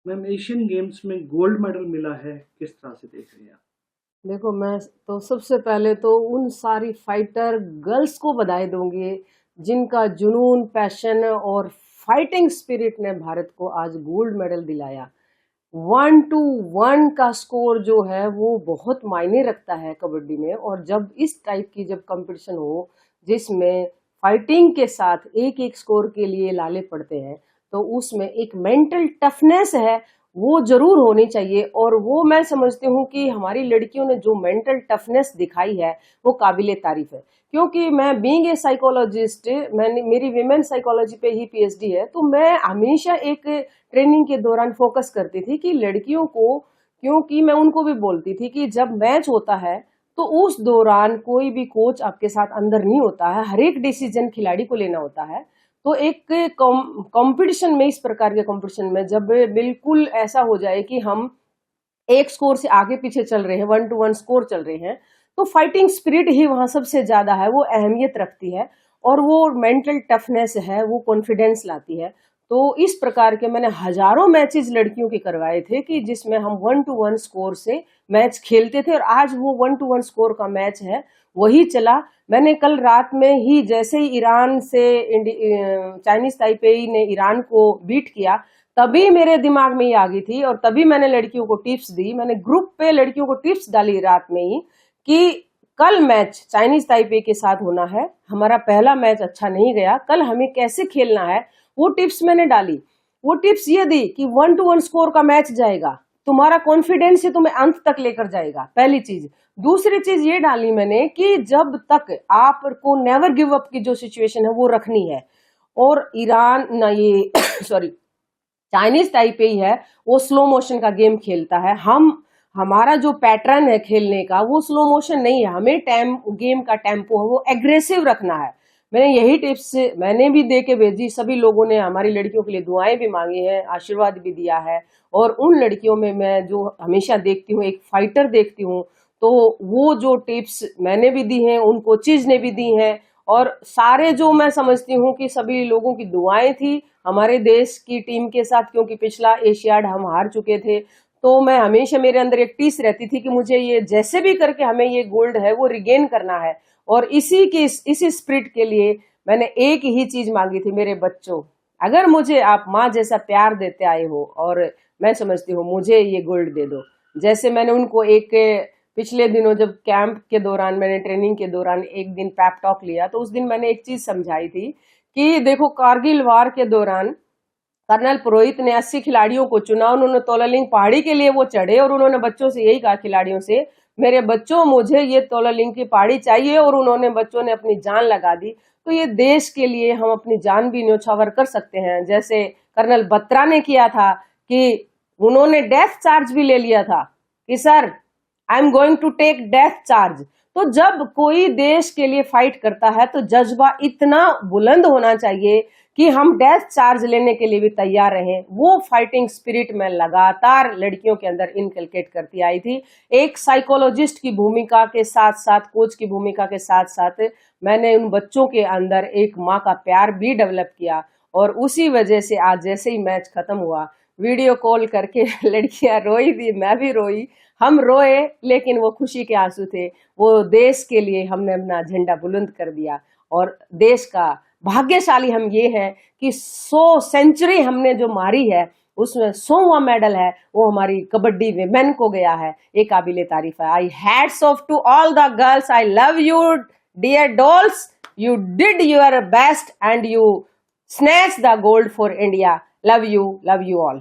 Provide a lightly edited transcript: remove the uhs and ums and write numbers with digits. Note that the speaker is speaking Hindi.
मैम एशियन गेम्स में गोल्ड मेडल मिला है, किस तरह से देख रही हैं आप? देखो, मैं तो सबसे पहले तो उन सारी फाइटर गर्ल्स को बधाई दूंगी जिनका जुनून, पैशन और फाइटिंग स्पिरिट ने भारत को आज गोल्ड मेडल दिलाया। 1-1 का स्कोर जो है वो बहुत मायने रखता है कबड्डी में। और जब इस टाइप की जब कंपटीशन हो जिसमें फाइटिंग के साथ एक एक स्कोर के लिए लाले पड़ते हैं, तो उसमें एक मेंटल टफनेस है वो जरूर होनी चाहिए। और वो मैं समझती हूँ कि हमारी लड़कियों ने जो मेंटल टफनेस दिखाई है वो काबिले तारीफ है। क्योंकि मैं बीइंग ए साइकोलॉजिस्ट, मैंने मेरी विमेन साइकोलॉजी पे ही पीएचडी है, तो मैं हमेशा एक ट्रेनिंग के दौरान फोकस करती थी कि लड़कियों को, क्योंकि मैं उनको भी बोलती थी कि जब मैच होता है तो उस दौरान कोई भी कोच आपके साथ अंदर नहीं होता है, हर एक डिसीजन खिलाड़ी को लेना होता है। तो एक कंपटीशन में, इस प्रकार के कंपटीशन में जब बिल्कुल ऐसा हो जाए कि हम एक स्कोर से आगे पीछे चल रहे हैं, 1-1 स्कोर चल रहे हैं, तो फाइटिंग स्पिरिट ही वहां सबसे ज्यादा है, वो अहमियत रखती है। और वो मेंटल टफनेस है, वो कॉन्फिडेंस लाती है। तो इस प्रकार के मैंने हजारों मैचेस लड़कियों के करवाए थे कि जिसमें हम 1-1 स्कोर से मैच खेलते थे। और आज वो 1-1 स्कोर का मैच है, वही चला। मैंने कल रात में ही, जैसे ही ईरान से चाइनीज ताइपेई ने ईरान को बीट किया, तभी मेरे दिमाग में ही आ गई थी। और तभी मैंने लड़कियों को टिप्स दी, मैंने ग्रुप पे लड़कियों को टिप्स डाली रात में ही कि कल मैच चाइनीज ताइपे के साथ होना है, हमारा पहला मैच अच्छा नहीं गया, कल हमें कैसे खेलना है वो टिप्स मैंने डाली। वो टिप्स ये दी कि 1-1 स्कोर का मैच जाएगा, तुम्हारा कॉन्फिडेंस है तुम्हें अंत तक लेकर जाएगा, पहली चीज। दूसरी चीज ये डाली मैंने कि जब तक आपको नेवर गिव अप की जो सिचुएशन है वो रखनी है। और ईरान ना ये सॉरी, चाइनीज ताइपेई है, वो स्लो मोशन का गेम खेलता है। हमारा जो पैटर्न है खेलने का वो स्लो मोशन नहीं है, हमें गेम का टेम्पो है वो एग्रेसिव रखना है। मैंने यही टिप्स मैंने भी दे के भेजी, सभी लोगों ने हमारी लड़कियों के लिए दुआएं भी मांगी हैं, आशीर्वाद भी दिया है। और उन लड़कियों में मैं जो हमेशा देखती हूँ, एक फाइटर देखती हूँ, तो वो जो टिप्स मैंने भी दी हैं, उन कोचिज ने भी दी हैं। और सारे जो मैं समझती हूँ कि सभी लोगों की दुआएं थी हमारे देश की टीम के साथ, क्योंकि पिछला एशियाड हम हार चुके थे। तो मैं हमेशा, मेरे अंदर एक टीस रहती थी कि मुझे ये जैसे भी करके हमें ये गोल्ड है वो रिगेन करना है। और इसी स्पिरिट के लिए मैंने एक ही चीज मांगी थी, मेरे बच्चों, अगर मुझे आप माँ जैसा प्यार देते आए हो, और मैं समझती हूँ मुझे ये गोल्ड दे दो। जैसे मैंने उनको एक पिछले दिनों जब कैंप के दौरान, मैंने ट्रेनिंग के दौरान एक दिन पैप टॉक लिया, तो उस दिन मैंने एक चीज समझाई थी कि देखो, कारगिल वार के दौरान कर्नल पुरोहित ने 80 खिलाड़ियों को चुना, उन्होंने तोलालिंग पहाड़ी के लिए वो चढ़े, और उन्होंने बच्चों से यही कहा, खिलाड़ियों से, मेरे बच्चों मुझे ये तोलालिंग की पहाड़ी चाहिए। और उन्होंने, बच्चों ने अपनी जान लगा दी। तो ये देश के लिए हम अपनी जान भी न्यौछावर कर सकते हैं, जैसे कर्नल बत्रा ने किया था कि उन्होंने डेथ चार्ज भी ले लिया था कि sir, I am going to take death charge. तो जब कोई देश के लिए फाइट करता है तो जज्बा इतना बुलंद होना चाहिए कि हम डेथ चार्ज लेने के लिए भी तैयार रहें। वो फाइटिंग स्पिरिट में लगातार लड़कियों के अंदर इनकलकेट करती आई थी। एक साइकोलॉजिस्ट की भूमिका के साथ साथ, कोच की भूमिका के साथ साथ, मैंने उन बच्चों के अंदर एक माँ का प्यार भी डेवलप किया। और उसी वजह से आज जैसे ही मैच खत्म हुआ, वीडियो कॉल करके लड़कियां रोई थी, मैं भी रोई, हम रोए, लेकिन वो खुशी के आंसू थे। वो देश के लिए हमने अपना झंडा बुलंद कर दिया। और देश का भाग्यशाली हम ये है कि 100 सेंचुरी हमने जो मारी है, उसमें 100वां मेडल है वो हमारी कबड्डी विमेन को गया है। ये काबिले तारीफ है। I hats off to all the girls, I love you dear dolls, you did your best and you snatch the gold for India. Love you all.